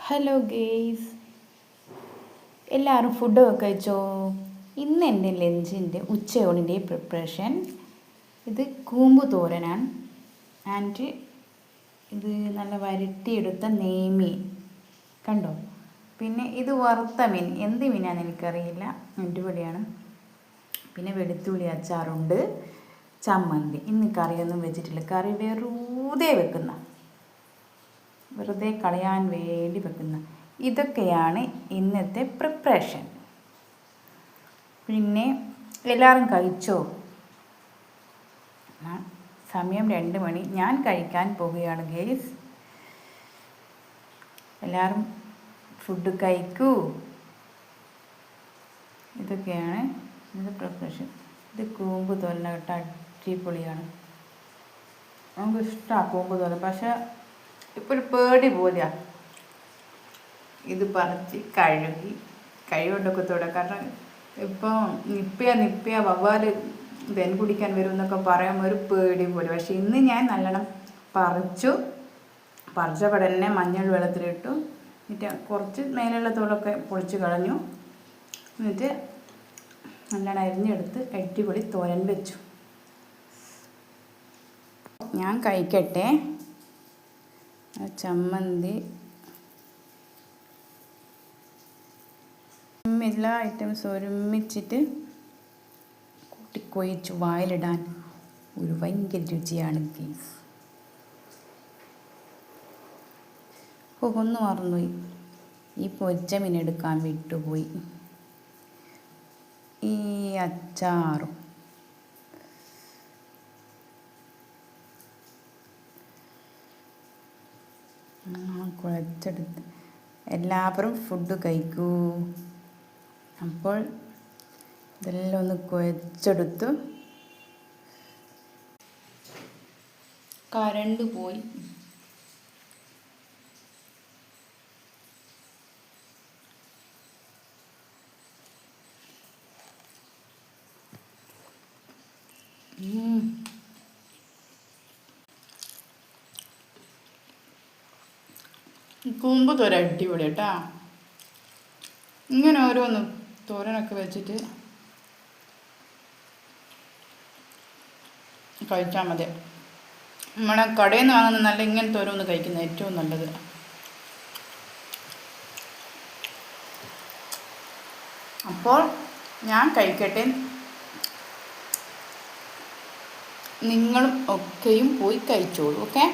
Hello guys, എല്ലാവരും ഫുഡൊക്കെ കഴിച്ചോ? ഇന്ന് എൻ്റെ ലഞ്ചിൻ്റെ ഉച്ചയൂണിൻ്റെ പ്രിപ്പറേഷൻ. ഇത് കൂമ്പ് തോരനാണ്. ആൻഡ് ഇത് നല്ല വരട്ടിയെടുത്ത നെയ്മീൻ കണ്ടോ. പിന്നെ ഇത് വറുത്ത മീൻ, എന്ത് മീനാണെന്ന് എനിക്കറിയില്ല, അടിപൊളിയാണ്. പിന്നെ വെളുത്തുള്ളി അച്ചാറുണ്ട്, ചമ്മന്തി. ഇന്ന് കറിയൊന്നും വെച്ചിട്ടില്ല, കറി വെറുതെ കളയാൻ വേണ്ടി വെക്കുന്ന. ഇതൊക്കെയാണ് ഇന്നത്തെ പ്രിപ്പറേഷൻ. പിന്നെ എല്ലാവരും കഴിച്ചോ? സമയം 2 മണി. ഞാൻ കഴിക്കാൻ പോവുകയാണ് ഗേസ്. എല്ലാവരും ഫുഡ് കഴിക്കൂ. ഇതൊക്കെയാണ് ഇന്നത്തെ പ്രിപ്പറേഷൻ. ഇത് കൂമ്പ് തോരന കേട്ട അടിപൊളിയാണ്. നമുക്ക് ഇഷ്ടമാണ് കൂമ്പ് തോരൻ. പക്ഷെ ഇപ്പോൾ ഒരു പേടി പോലെയാ ഇത് പറിച്ച് കഴിവുകൊണ്ടൊക്കെ തൊടുക. കാരണം ഇപ്പോൾ നിപ്പിയ വവ്വാല് തേൻ കുടിക്കാൻ വരും എന്നൊക്കെ പറയുമ്പോൾ ഒരു പേടി പോലെ. പക്ഷെ ഇന്ന് ഞാൻ നല്ലോണം പറിച്ചപ്പോൾ തന്നെ മഞ്ഞൾ വെള്ളത്തിലിട്ടു. എന്നിട്ട് കുറച്ച് മേലുള്ള തോലൊക്കെ പൊളിച്ച് കളഞ്ഞു. എന്നിട്ട് നല്ലോണം അരിഞ്ഞെടുത്ത് അടിപൊളി തോരൻ വെച്ചു. ഞാൻ കഴിക്കട്ടെ. ചമ്മന്തി, എല്ലാ ഐറ്റംസ് ഒരുമിച്ചിട്ട് കൂട്ടിക്കൊഴിച്ച് വായിലിടാൻ ഒരു ഭയങ്കര രുചിയാണ് ഗീസ്. ഒന്ന് മറന്നുപോയി, ഈ പൊരിച്ച മീൻ എടുക്കാൻ വിട്ടുപോയി. ഈ അച്ചാറും കുഴച്ചെടുത്ത് എല്ലാവരും ഫുഡ് കഴിക്കൂ. അപ്പോൾ ഇതെല്ലാം ഒന്ന് കുഴച്ചെടുത്തു. കരണ്ട് പോയി. കൂമ്പ് തോരൻ അടിപൊളി കേട്ടാ. ഇങ്ങനെ ഓരോന്ന് തോരനൊക്കെ വെച്ചിട്ട് കഴിച്ചാൽ മതി. നമ്മളെ കടയിൽ നിന്ന് വാങ്ങുന്ന നല്ല ഇങ്ങനത്തെ ഓരോന്ന് കഴിക്കുന്നത് ഏറ്റവും നല്ലത്. അപ്പോൾ ഞാൻ കഴിക്കട്ടെ. നിങ്ങളും ഒക്കെയും പോയി കഴിച്ചോളൂ. ഓക്കെ.